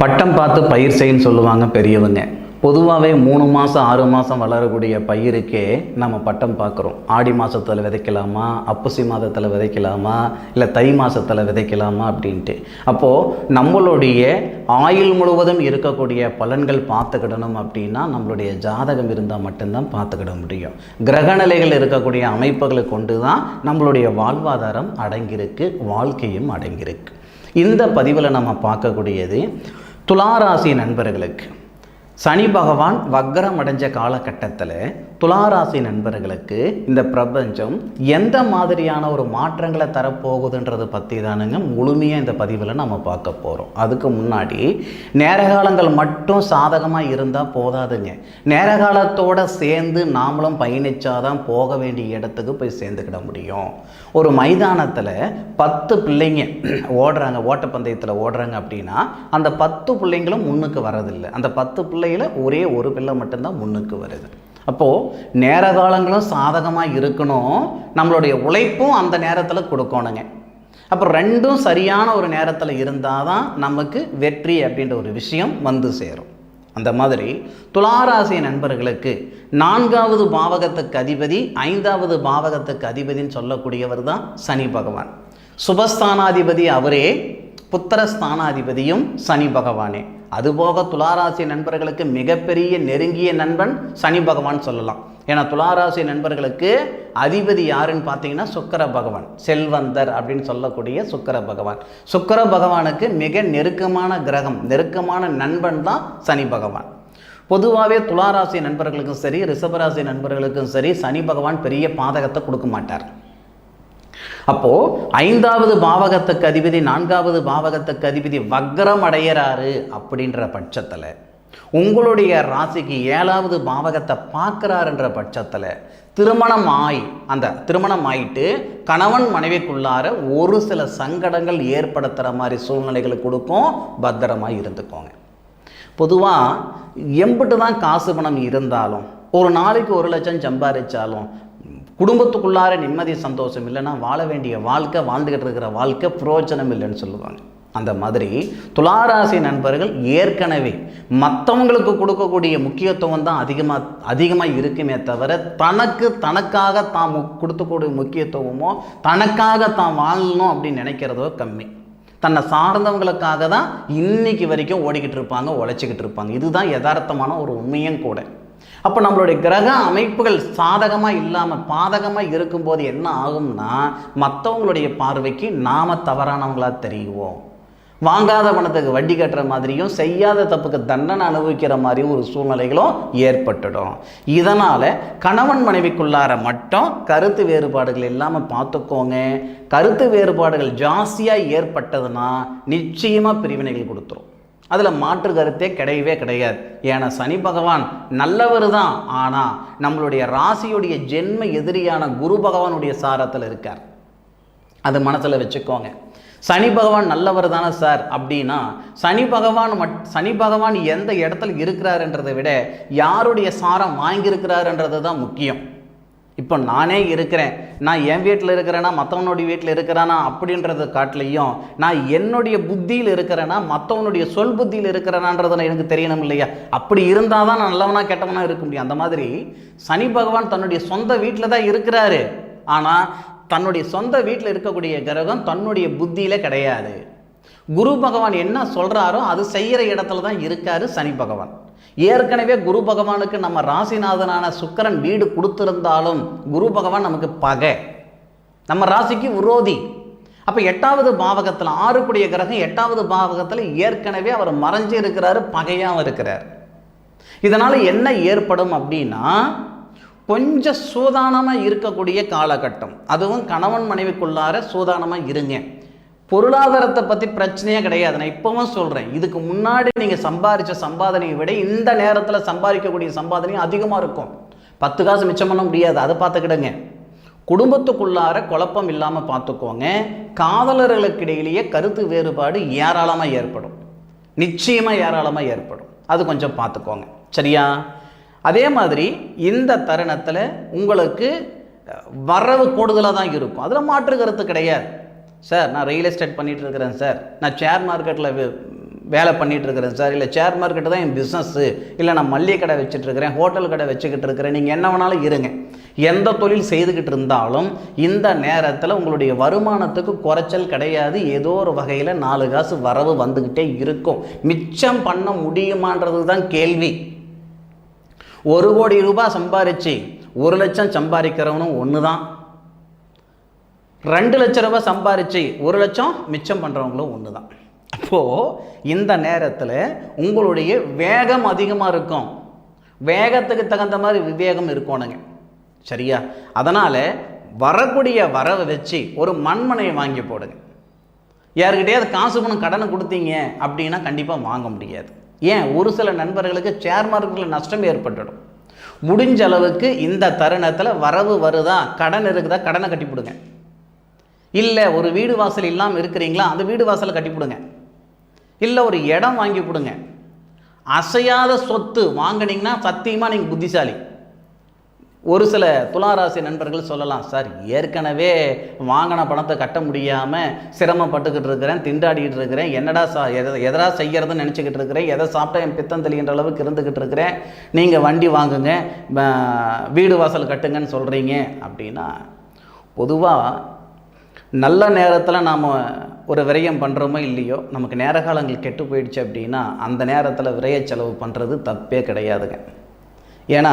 பட்டம் பார்த்து பயிர் செய்யன்னு சொல்லுவாங்க பெரியவங்க. பொதுவாகவே 3 மாதம் 6 மாதம் வளரக்கூடிய பயிருக்கே நம்ம பட்டம் பார்க்குறோம். ஆடி மாதத்தில் விதைக்கலாமா, அப்பசி மாதத்தில் விதைக்கலாமா, இல்லை தை மாதத்தில் விதைக்கலாமா அப்படின்ட்டு. அப்போது நம்மளுடைய ஆயுள் முழுவதும் இருக்கக்கூடிய பலன்கள் பார்த்துக்கிடணும் அப்படின்னா நம்மளுடைய ஜாதகம் இருந்தால் மட்டும்தான் பார்த்துக்கிட முடியும். கிரகநிலைகள் இருக்கக்கூடிய அமைப்புகளை கொண்டு தான் நம்மளுடைய வாழ்வாதாரம் அடங்கியிருக்கு, வாழ்க்கையும் அடங்கியிருக்கு. இந்த பதிவில் நம்ம பார்க்கக்கூடியது துளாராசி நண்பர்களுக்கு சனி பகவான் வக்ரம் அடைஞ்ச காலகட்டத்தில் துளாராசி நண்பர்களுக்கு இந்த பிரபஞ்சம் எந்த மாதிரியான ஒரு மாற்றங்களை தரப்போகுதுன்றது பற்றி தானுங்க முழுமையாக இந்த பதிவில் நம்ம பார்க்க போகிறோம். அதுக்கு முன்னாடி நேரகாலங்கள் மட்டும் சாதகமாக இருந்தால் போதாதுங்க. நேரகாலத்தோடு சேர்ந்து நாமளும் பயணித்தாதான் போக வேண்டிய இடத்துக்கு போய் சேர்ந்துக்கிட முடியும். ஒரு மைதானத்தில் 10 பிள்ளைங்க ஓடுறாங்க, ஓட்டப்பந்தயத்தில் ஓடுறாங்க அப்படின்னா அந்த 10 பிள்ளைங்களும் முன்னுக்கு வரதில்லை. அந்த 10 பிள்ளைகளை ஒரே ஒரு பிள்ளை மட்டும்தான் முன்னுக்கு வருது. அப்போது நேர காலங்களும் சாதகமாக இருக்கணும், நம்மளுடைய உழைப்பும் அந்த நேரத்தில் கொடுக்கணுங்க. அப்போ ரெண்டும் சரியான ஒரு நேரத்தில் இருந்தால் தான் நமக்கு வெற்றி அப்படின்ற ஒரு விஷயம் வந்து சேரும். அந்த மாதிரி துளாராசி நண்பர்களுக்கு 4வது பாவகத்துக்கு அதிபதி 5வது பாவகத்துக்கு அதிபதின்னு சொல்லக்கூடியவர் தான் சனி பகவான். சுபஸ்தானாதிபதி அவரே, புத்திரஸ்தானாதிபதியும் சனி பகவானே. அதுபோக துளாராசி நண்பர்களுக்கு மிகப்பெரிய நெருங்கிய நண்பன் சனி பகவான் சொல்லலாம். ஏன்னா துளாராசி நண்பர்களுக்கு அதிபதி யாருன்னு பார்த்தீங்கன்னா சுக்கிர பகவான், செல்வந்தர் அப்படின்னு சொல்லக்கூடிய சுக்கிர பகவான். சுக்கிர பகவானுக்கு மிக நெருக்கமான கிரகம், நெருக்கமான நண்பன் தான் சனி பகவான். பொதுவாகவே துளாராசி நண்பர்களுக்கும் சரி, ரிஷபராசி நண்பர்களுக்கும் சரி சனி பகவான் பெரிய பாதகத்தை கொடுக்க மாட்டார். அப்போது 5வது பாவகத்துக்கு அதிபதி 4வது பாவகத்துக்கு அதிபதி வக்ரம் அடையிறாரு அப்படின்ற பட்சத்தில், உங்களுடைய ராசிக்கு 7வது பாவகத்தை பார்க்குறாருன்ற பட்சத்தில் அந்த திருமணம் ஆயிட்டு கணவன் மனைவிக்குள்ளார ஒரு சில சங்கடங்கள் ஏற்படுத்துகிற மாதிரி சூழ்நிலைகளை கொடுக்கும். பத்திரமாக இருந்துக்கோங்க. பொதுவாக எம்பிட்டு தான் காசு பணம் இருந்தாலும், ஒரு நாளைக்கு 1 லட்சம் சம்பாதிச்சாலும் குடும்பத்துக்குள்ளார நிம்மதி சந்தோஷம் இல்லைன்னா வாழ வேண்டிய வாழ்க்கை, வாழ்ந்துக்கிட்டு இருக்கிற வாழ்க்கை பிரயோஜனம் இல்லைன்னு சொல்லுவாங்க. அந்த மாதிரி துளாராசி நண்பர்கள் ஏற்கனவே மற்றவங்களுக்கு கொடுக்கக்கூடிய முக்கியத்துவம் தான் அதிகமாக இருக்குமே தவிர தனக்காக தான் கொடுக்கக்கூடிய முக்கியத்துவமோ தனக்காக தான் வாழணும் அப்படின்னு நினைக்கிறதோ கம்மி. தன்னை சார்ந்தவங்களுக்காக தான் இன்னைக்கு வரைக்கும் ஓடிக்கிட்டு இருப்பாங்க, உழைச்சிக்கிட்டு இருப்பாங்க. இதுதான் யதார்த்தமான ஒரு உண்மையும் கூட. அப்போ நம்மளுடைய கிரக அமைப்புகள் சாதகமாக இல்லாமல் பாதகமாக இருக்கும்போது என்ன ஆகும்னா மற்றவங்களுடைய பார்வைக்கு நாம் தவறானவங்களாக தெரியுவோம். வாங்காத பணத்துக்கு வட்டி கட்டுற மாதிரியும் செய்யாத தப்புக்கு தண்டனை அனுபவிக்கிற மாதிரியும் ஒரு சூழ்நிலைகளும் ஏற்பட்டுடும். இதனால் கணவன் மனைவிக்குள்ளார மட்டும் கருத்து வேறுபாடுகள் இல்லாமல் பார்த்துக்கோங்க. கருத்து வேறுபாடுகள் ஜாஸ்தியாக ஏற்பட்டதுன்னா நிச்சயமாக பிரிவினைகள் கொடுத்துரும். அதில் மாற்று கருத்தே கிடையவே கிடையாது. ஏன்னா சனி பகவான் நல்லவர் தான், ஆனால் நம்மளுடைய ராசியுடைய ஜென்ம எதிரியான குரு பகவானுடைய சாரத்தில் இருக்கார். அது மனசில் வச்சுக்கோங்க. சனி பகவான் நல்லவர் தானே சார் அப்படின்னா சனி பகவான் எந்த இடத்துல இருக்கிறாருன்றதை விட யாருடைய சாரம் வாங்கியிருக்கிறாருன்றது தான் முக்கியம். இப்போ நானே இருக்கிறேன், நான் என் வீட்டில் இருக்கிறேன்னா மற்றவனுடைய வீட்டில் இருக்கிறானா அப்படின்றத காட்டிலையும் நான் என்னுடைய புத்தியில் இருக்கிறேன்னா மற்றவனுடைய சொல் புத்தியில் இருக்கிறேனான்றதை எனக்கு தெரியணும் இல்லையா? அப்படி இருந்தால் தான் நான் நல்லவனா கெட்டவனா இருக்க முடியும். அந்த மாதிரி சனி பகவான் தன்னுடைய சொந்த வீட்டில் தான் இருக்கிறாரு, ஆனால் தன்னுடைய சொந்த வீட்டில் இருக்கக்கூடிய கிரகம் தன்னுடைய புத்தியில் கிடையாது. குரு பகவான் என்ன சொல்கிறாரோ அது செய்கிற இடத்துல தான் இருக்காரு சனி பகவான். ஏற்கனவே குரு பகவானுக்கு நம்ம ராசிநாதனான சுக்கிரன் வீடு கொடுத்திருந்தாலும் குரு பகவான் நமக்கு பகை, நம்ம ராசிக்கு விரோதி. அப்போ 8வது பாவகத்தில் 6 கூடிய கிரகம் 8வது பாவகத்தில் ஏற்கனவே அவர் மறைஞ்சு இருக்கிறாரு, பகையாக இருக்கிறார். இதனால் என்ன ஏற்படும் அப்படின்னா கொஞ்சம் சூதானமாக இருக்கக்கூடிய காலகட்டம். அதுவும் கணவன் மனைவிக்குள்ளார சூதானமாக இருங்க. பொருளாதாரத்தை பற்றி பிரச்சனையே கிடையாது. நான் இப்போவும் சொல்கிறேன், இதுக்கு முன்னாடி நீங்கள் சம்பாதிச்ச சம்பாதனையை விட இந்த நேரத்தில் சம்பாதிக்கக்கூடிய சம்பாதனையும் அதிகமாக இருக்கும். 10 காசு மிச்சம் பண்ண முடியாது, அதை பார்த்துக்கிடுங்க. குடும்பத்துக்குள்ளார குழப்பம் இல்லாமல் பார்த்துக்கோங்க. காதலர்களுக்கு இடையிலேயே கருத்து வேறுபாடு ஏராளமாக ஏற்படும், நிச்சயமாக ஏராளமாக ஏற்படும். அது கொஞ்சம் பார்த்துக்கோங்க, சரியா? அதே மாதிரி இந்த தருணத்தில் உங்களுக்கு வரவு கூடுதலாக தான் இருக்கும், அதில் மாற்று கருத்து கிடையாது. சார் நான் ரியல் எஸ்டேட் பண்ணிகிட்டு இருக்கிறேன் சார், நான் ஷேர் மார்க்கெட்டில் வேலை பண்ணிகிட்டு இருக்கிறேன் சார், இல்லை ஷேர் மார்க்கெட்டு தான் என் பிஸ்னஸ்ஸு, இல்லை நான் மல்லிகை கடை வச்சுட்ருக்கிறேன், ஹோட்டல் கடை வச்சுக்கிட்டு இருக்கிறேன், நீங்கள் என்ன வேணாலும் இருங்க. எந்த தொழில் செய்துக்கிட்டு இருந்தாலும் இந்த நேரத்தில் உங்களுடைய வருமானத்துக்கு குறைச்சல் கிடையாது. ஏதோ ஒரு வகையில் 4 காசு வரவு வந்துக்கிட்டே இருக்கும். மிச்சம் பண்ண முடியுமான்றது தான் கேள்வி. 1 கோடி ரூபாய் சம்பாரித்து 1 லட்சம் சம்பாதிக்கிறவனும் ஒன்று தான். 2 லட்ச ரூபாய் சம்பாரித்து 1 லட்சம் மிச்சம் பண்ணுறவங்களும் ஒன்று தான். அப்போது இந்த நேரத்தில் உங்களுடைய வேகம் அதிகமாக இருக்கும். வேகத்துக்கு தகுந்த மாதிரி விவேகம் இருக்கணுங்க, சரியா? அதனால் வரக்கூடிய வரவை வச்சு ஒரு மண்மனையை வாங்கி போடுங்க. யாருக்கிட்டையாவது காசு பணம் கடனை கொடுத்தீங்க அப்படின்னா கண்டிப்பாக வாங்க முடியாது. ஏன்? ஒரு சில நண்பர்களுக்கு ஷேர் மார்க்கெட்டில் நஷ்டம் ஏற்பட்டுடும். முடிஞ்ச அளவுக்கு இந்த தருணத்தில் வரவு வருதா, கடன் இருக்குதா, கடனை கட்டிவிடுங்க. இல்லை ஒரு வீடு வாசல் இல்லாமல் இருக்கிறீங்களா, அந்த வீடு வாசலை கட்டிவிடுங்க. இல்லை ஒரு இடம் வாங்கி கொடுங்க. அசையாத சொத்து வாங்கினீங்கன்னா சத்தியமாக நீங்கள் புத்திசாலி. ஒரு சில துளாராசி நண்பர்கள் சொல்லலாம், சார் ஏற்கனவே வாங்கின பணத்தை கட்ட முடியாமல் சிரமப்பட்டுக்கிட்டு இருக்கிறேன், திண்டாடிக்கிட்டு இருக்கிறேன், என்னடா எதா செய்கிறதுன்னு நினச்சிக்கிட்டு இருக்கிறேன், எதை சாப்பிட்டா என் பித்தம் தெளிகின்ற அளவுக்கு இருந்துக்கிட்டு இருக்கிறேன், நீங்கள் வண்டி வாங்குங்க, வீடு வாசல் கட்டுங்கன்னு சொல்கிறீங்க அப்படின்னா, பொதுவாக நல்ல நேரத்தில் நாம் ஒரு விரயம் பண்ணுறோமோ இல்லையோ, நமக்கு நேர காலங்கள் கெட்டு போயிடுச்சு அப்படின்னா அந்த நேரத்தில் விரய செலவு பண்ணுறது தப்பே கிடையாதுங்க. ஏன்னா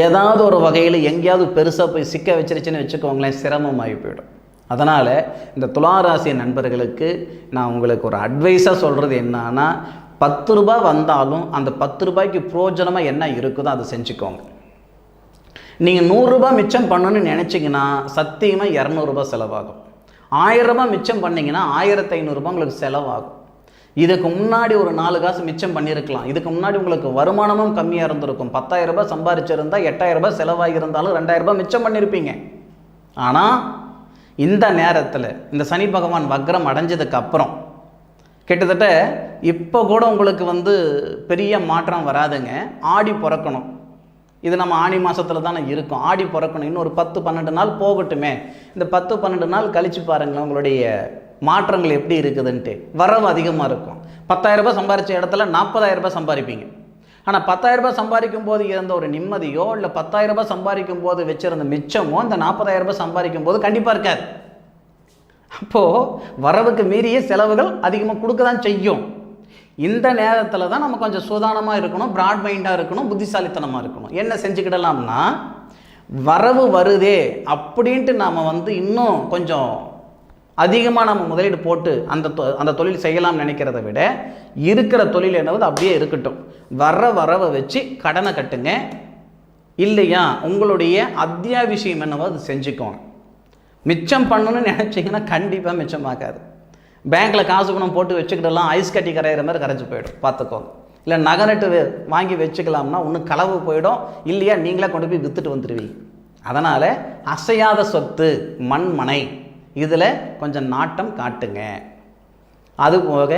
ஏதாவது ஒரு வகையில் எங்கேயாவது பெருசாக போய் சிக்க வச்சிருச்சுன்னு வச்சுக்கோங்களேன், சிரமமாகி போயிடும். அதனால் இந்த துளாராசி நண்பர்களுக்கு நான் உங்களுக்கு ஒரு அட்வைஸாக சொல்கிறது என்னன்னா, 10 ரூபாய் வந்தாலும் அந்த 10 ரூபாய்க்கு பிரயோஜனமாக என்ன இருக்குதோ அதை செஞ்சுக்கோங்க. நீங்கள் 100 ரூபாய் மிச்சம் பண்ணணும்னு நினச்சிங்கன்னா சத்தியமாக 200 ரூபாய் செலவாகும். 1000 ரூபாய் மிச்சம் பண்ணிங்கன்னா 1500 ரூபாய் உங்களுக்கு செலவாகும். இதுக்கு முன்னாடி ஒரு 4 காசு மிச்சம் பண்ணியிருக்கலாம். இதுக்கு முன்னாடி உங்களுக்கு வருமானமும் கம்மியாக இருந்திருக்கும். 10,000 ரூபாய் சம்பாதிச்சிருந்தால் 8,000 ரூபாய் செலவாகி இருந்தாலும் 2,000 ரூபாய் மிச்சம் பண்ணியிருப்பீங்க. ஆனால் இந்த நேரத்தில் இந்த சனி பகவான் வக்ரம் அடைஞ்சதுக்கு அப்புறம் கிட்டத்தட்ட இப்போ கூட உங்களுக்கு பெரிய மாற்றம் வராதுங்க. ஆடி பிறக்கணும். இது நம்ம ஆணி மாதத்தில் தானே இருக்கும். ஆடி பிறக்கணும். இன்னும் ஒரு 10-12 நாள் போகட்டுமே. இந்த 10-12 நாள் கழித்து பாருங்களேன் உங்களுடைய மாற்றங்கள் எப்படி இருக்குதுன்ட்டு. வரவு அதிகமாக இருக்கும். 10,000 ரூபாய் சம்பாதிச்ச இடத்துல 40,000 ரூபாய் சம்பாதிப்பீங்க. ஆனால் 10,000 ரூபாய் சம்பாதிக்கும் போது இருந்த ஒரு நிம்மதியோ, இல்லை 10,000 ரூபாய் சம்பாதிக்கும் போது வச்சுருந்த மிச்சமோ இந்த 40,000 ரூபாய் சம்பாதிக்கும் போது கண்டிப்பாக இருக்காது. அப்போது வரவுக்கு மீறிய செலவுகள் அதிகமாக கொடுக்க தான் செய்யும். இந்த நேரத்தில் தான் நம்ம கொஞ்சம் சூதானமாக இருக்கணும், பிராட் மைண்டாக இருக்கணும், புத்திசாலித்தனமாக இருக்கணும். என்ன செஞ்சுக்கிடலாம்னா, வரவு வருதே அப்படின்ட்டு நாம் இன்னும் கொஞ்சம் அதிகமாக நம்ம முதலீடு போட்டு அந்த தொழில் செய்யலாம்னு நினைக்கிறத விட இருக்கிற தொழில் என்னவது அப்படியே இருக்கட்டும். வரவை வச்சு கடனை கட்டுங்க. இல்லையா உங்களுடைய அத்தியாவசியம் என்னவோ அது செஞ்சுக்கோங்க. மிச்சம் பண்ணணும்னு நினச்சிங்கன்னா கண்டிப்பாக மிச்சமாக்காது. பேங்க்கில் காசு பணம் போட்டு வச்சுக்கிட்டலாம், ஐஸ் கட்டி கரையிற மாதிரி கரைச்சி போயிடும், பார்த்துக்கோங்க. இல்லை நகை வாங்கி வச்சுக்கலாம்னா ஒன்று களவு போயிடும், இல்லையா நீங்களே கொண்டு போய் விற்றுட்டு வந்துடுவீங்க. அதனால் அசையாத சொத்து, மண்மனை, இதில் கொஞ்சம் நாட்டம் காட்டுங்க. அதுபோக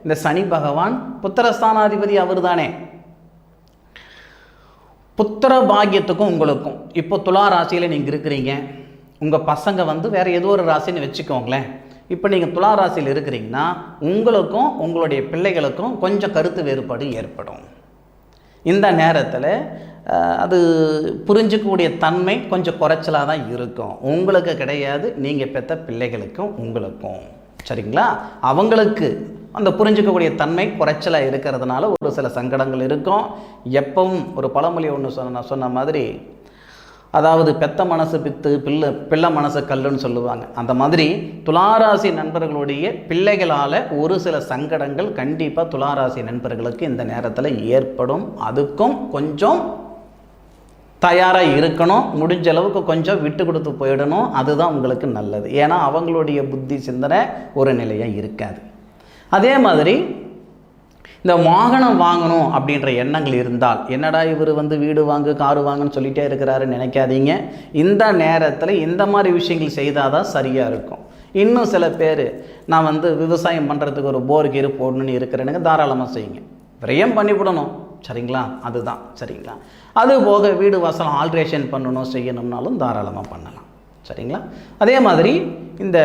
இந்த சனி பகவான் புத்திரஸ்தானாதிபதி அவர் தானே. புத்திர பாக்கியத்துக்கும் உங்களுக்கும் இப்போ துலா ராசியில் நீங்கள் இருக்கிறீங்க. உங்கள் பசங்க வேறு ஏதோ ஒரு ராசின்னு வச்சுக்கோங்களேன். இப்போ நீங்கள் துலா ராசியில் இருக்கிறீங்கன்னா உங்களுக்கும் உங்களுடைய பிள்ளைகளுக்கும் கொஞ்சம் கருத்து வேறுபாடு ஏற்படும். இந்த நேரத்தில் அது புரிஞ்சிக்கக்கூடிய தன்மை கொஞ்சம் குறைச்சலாக தான் இருக்கும். உங்களுக்கு கிடையாது, நீங்கள் பெற்ற பிள்ளைகளுக்கும் உங்களுக்கும். சரிங்களா? அவங்களுக்கு அந்த புரிஞ்சிக்கக்கூடிய தன்மை குறைச்சலாக இருக்கிறதுனால ஒரு சில சங்கடங்கள் இருக்கும். எப்பவும் ஒரு பழமொழி ஒன்று சொன்ன மாதிரி, அதாவது பெத்த மனசு பித்து பிள்ளை மனசு கல்லுன்னு சொல்லுவாங்க. அந்த மாதிரி துளாராசி நண்பர்களுடைய பிள்ளைகளால் ஒரு சில சங்கடங்கள் கண்டிப்பாக துளாராசி நண்பர்களுக்கு இந்த நேரத்தில் ஏற்படும். அதுக்கும் கொஞ்சம் தயாராக இருக்கணும். முடிஞ்ச அளவுக்கு கொஞ்சம் விட்டு கொடுத்து போயிடணும். அதுதான் உங்களுக்கு நல்லது. ஏன்னா அவங்களுடைய புத்தி சிந்தனை ஒரு நிலையாக இருக்காது. அதே மாதிரி இந்த வாகனம் வாங்கணும் அப்படின்ற எண்ணங்கள் இருந்தால், என்னடா இவர் வீடு வாங்கு காரு வாங்குன்னு சொல்லிகிட்டே இருக்கிறாருன்னு நினைக்காதீங்க. இந்த நேரத்தில் இந்த மாதிரி விஷயங்கள் செய்தால் தான் சரியாக இருக்கும். இன்னும் சில பேர் நான் விவசாயம் பண்ணுறதுக்கு ஒரு போர் கீரு போடணுன்னு இருக்கிறேனுங்க, தாராளமாக செய்யுங்க. விரயம் பண்ணிவிடணும். சரிங்களா? அதுதான். சரிங்களா? அது போக வீடு வாசல் ஆல்ட்ரேஷன் பண்ணணும் செய்யணும்னாலும் தாராளமாக பண்ணலாம். சரிங்களா? அதே மாதிரி இந்த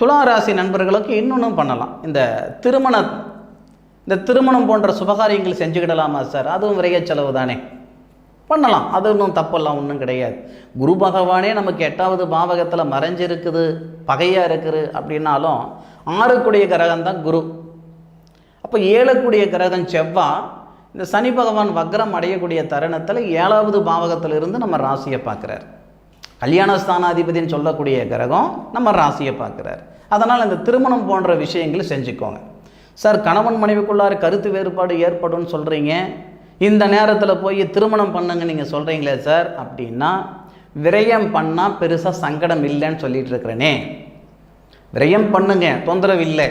துளாராசி நண்பர்களுக்கு இன்னொன்றும் பண்ணலாம். இந்த திருமண இந்த திருமணம் போன்ற சுபகாரியங்கள் செஞ்சுக்கிடலாமா சார்? அதுவும் விரைய செலவு தானே, பண்ணலாம். அது ஒன்றும் தப்பெல்லாம் ஒன்றும் கிடையாது. குரு பகவானே நமக்கு 8வது பாவகத்தில் மறைஞ்சிருக்குது, பகையாக இருக்குது அப்படின்னாலும் 6க்குடைய கிரகம் தான் குரு. அப்போ 7க்குடைய கிரகம் செவ்வாய் இந்த சனி பகவான் வக்ரம் அடையக்கூடிய தருணத்தில் 7வது பாவகத்தில் இருந்து நம்ம ராசியை பார்க்குறார். கல்யாணஸ்தானாதிபதினு சொல்லக்கூடிய கிரகம் நம்ம ராசியை பார்க்குறார். அதனால் இந்த திருமணம் போன்ற விஷயங்களை செஞ்சுக்கோங்க. சார், கணவன் மனைவிக்குள்ளார கருத்து வேறுபாடு ஏற்படும்னு சொல்கிறீங்க, இந்த நேரத்தில் போய் திருமணம் பண்ணுங்க நீங்கள் சொல்கிறீங்களே சார் அப்படின்னா, விரயம் பண்ணால் பெருசாக சங்கடம் இல்லைன்னு சொல்லிட்டு இருக்கிறேனே. விரயம் பண்ணுங்க, தொந்தரவு இல்லை.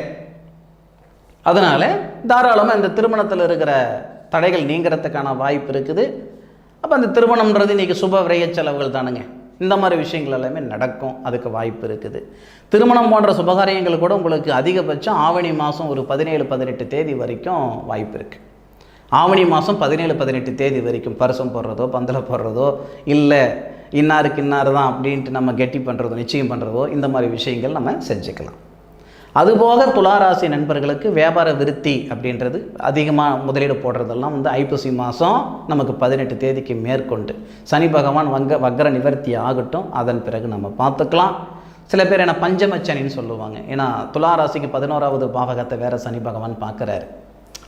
அதனால் தாராளமாக இந்த திருமணத்தில் இருக்கிற தடைகள் நீங்கிறதுக்கான வாய்ப்பு இருக்குது. அப்போ அந்த திருமணம்ன்றது இன்றைக்கி சுப விரய செலவுகள் தானுங்க. இந்த மாதிரி விஷயங்கள் எல்லாமே நடக்கும், அதுக்கு வாய்ப்பு இருக்குது. திருமணம் போன்ற சுபகாரியங்கள் கூட உங்களுக்கு அதிகபட்சம் ஆவணி மாதம் ஒரு 17-18 தேதி வரைக்கும் வாய்ப்பு இருக்குது. ஆவணி மாதம் 17-18 தேதி வரைக்கும் பரிசம் போடுறதோ, பந்தலை போடுறதோ, இல்லை இன்னாருக்கு இன்னார் தான் அப்படின்ட்டு நம்ம கெட்டி பண்ணுறதோ, நிச்சயம் பண்ணுறதோ, இந்த மாதிரி விஷயங்கள் நம்ம செஞ்சுக்கலாம். அதுபோக துளாராசி நண்பர்களுக்கு வியாபார விருத்தி அப்படின்றது அதிகமாக முதலீடு போடுறதெல்லாம் ஐப்பசி மாதம் நமக்கு 18 தேதிக்கு மேற்கொண்டு சனி பகவான் வக்ர நிவர்த்தி ஆகட்டும், அதன் பிறகு நம்ம பார்த்துக்கலாம். சில பேர் என்ன பஞ்சமச்சனின்னு சொல்லுவாங்க. ஏன்னா துளாராசிக்கு 11வது பாவகத்தை வேறு சனி பகவான் பார்க்குறாரு.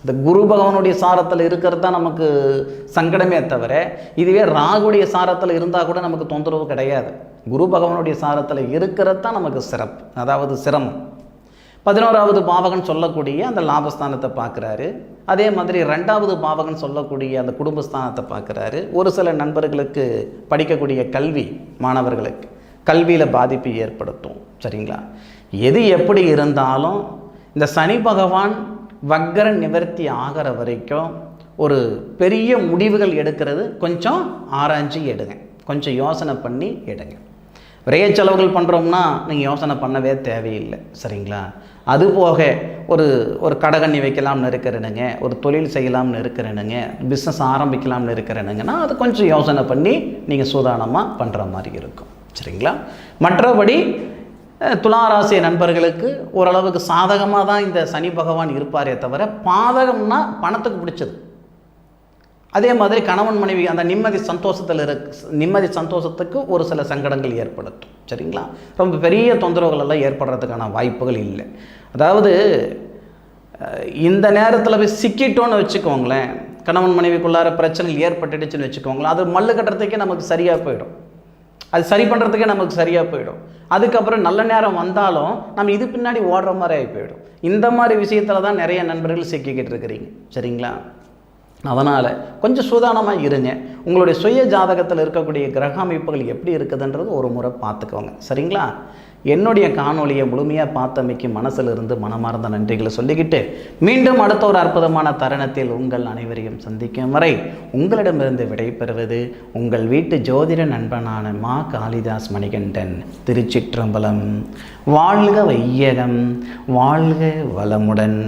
இந்த குரு பகவானுடைய சாரத்தில் இருக்கிறது தான் நமக்கு சங்கடமே தவிர, இதுவே ராகுடைய சாரத்தில் இருந்தால் கூட நமக்கு தொந்தரவு கிடையாது. குரு பகவானுடைய சாரத்தில் இருக்கிறது தான் நமக்கு சிறப்பு, அதாவது சிரமம். 11வது பாவகன் சொல்லக்கூடிய அந்த லாபஸ்தானத்தை பார்க்குறாரு. அதே மாதிரி 2வது பாவகன் சொல்லக்கூடிய அந்த குடும்பஸ்தானத்தை பார்க்குறாரு. ஒரு சில நண்பர்களுக்கு படிக்கக்கூடிய கல்வி மாணவர்களுக்கு கல்வியில் பாதிப்பு ஏற்படுத்தும். சரிங்களா? எது எப்படி இருந்தாலும் இந்த சனி பகவான் வக்ர நிவர்த்தி ஆகிற வரைக்கும் ஒரு பெரிய முடிவுகள் எடுக்கிறது கொஞ்சம் ஆராய்ச்சி எடுங்க, கொஞ்சம் யோசனை பண்ணி எடுங்க. விரைய செலவுகள் பண்ணுறோம்னா நீங்கள் யோசனை பண்ணவே தேவையில்லை. சரிங்களா? அதுபோக ஒரு கடகண்ணி வைக்கலாம்னு இருக்கிறேனுங்க, ஒரு தொழில் செய்யலாம்னு இருக்கிறேனுங்க, பிஸ்னஸ் ஆரம்பிக்கலாம்னு இருக்கிறேனுங்கன்னா அது கொஞ்சம் யோசனை பண்ணி நீங்கள் சூதானமாக பண்ணுற மாதிரி இருக்கும். சரிங்களா? மற்றபடி துளாராசி நண்பர்களுக்கு ஓரளவுக்கு சாதகமாக தான் இந்த சனி பகவான் இருப்பாரே தவிர, பாதகம்னா பணத்துக்கு பிடிச்சது. அதே மாதிரி கணவன் மனைவி அந்த நிம்மதி சந்தோஷத்துக்கு ஒரு சில சங்கடங்கள் ஏற்படுத்தும். சரிங்களா? ரொம்ப பெரிய தொந்தரவுகள் எல்லாம் ஏற்படுறதுக்கான வாய்ப்புகள் இல்லை. அதாவது இந்த நேரத்தில் போய் சிக்கிட்டோன்னு வச்சுக்கோங்களேன், கணவன் மனைவிக்குள்ளார பிரச்சனைகள் ஏற்பட்டுடுச்சுன்னு வச்சுக்கோங்களேன், அது மல்லு கட்டுறதுக்கே நமக்கு சரியாக போயிடும், அது சரி பண்ணுறதுக்கே நமக்கு சரியாக போயிடும். அதுக்கப்புறம் நல்ல நேரம் வந்தாலும் நம்ம இது பின்னாடி ஓடுற மாதிரி ஆகி போயிடும். இந்த மாதிரி விஷயத்தில் தான் நிறைய நண்பர்கள் சிக்கிக்கிட்டு இருக்கிறீங்க. சரிங்களா? அதனால் கொஞ்சம் சூதானமாக இருங்க. உங்களுடைய சுய ஜாதகத்தில் இருக்கக்கூடிய கிரக அமைப்புகள் எப்படி இருக்குதுன்றது ஒரு முறை பார்த்துக்கோங்க. சரிங்களா? என்னுடைய காணொலியை முழுமையாக பார்த்தமைக்கு மனசிலிருந்து மனமார்ந்த நன்றிகளை சொல்லிக்கிட்டு, மீண்டும் அடுத்த ஒரு அற்புதமான தருணத்தில் உங்கள் அனைவரையும் சந்திக்கும் வரை உங்களிடமிருந்து விடைபெறுவது உங்கள் வீட்டு ஜோதிட நண்பனான மா காளிதாஸ் மணிகண்டன். திருச்சிற்றம்பலம். வாழ்க வையகம், வாழ்க வளமுடன்.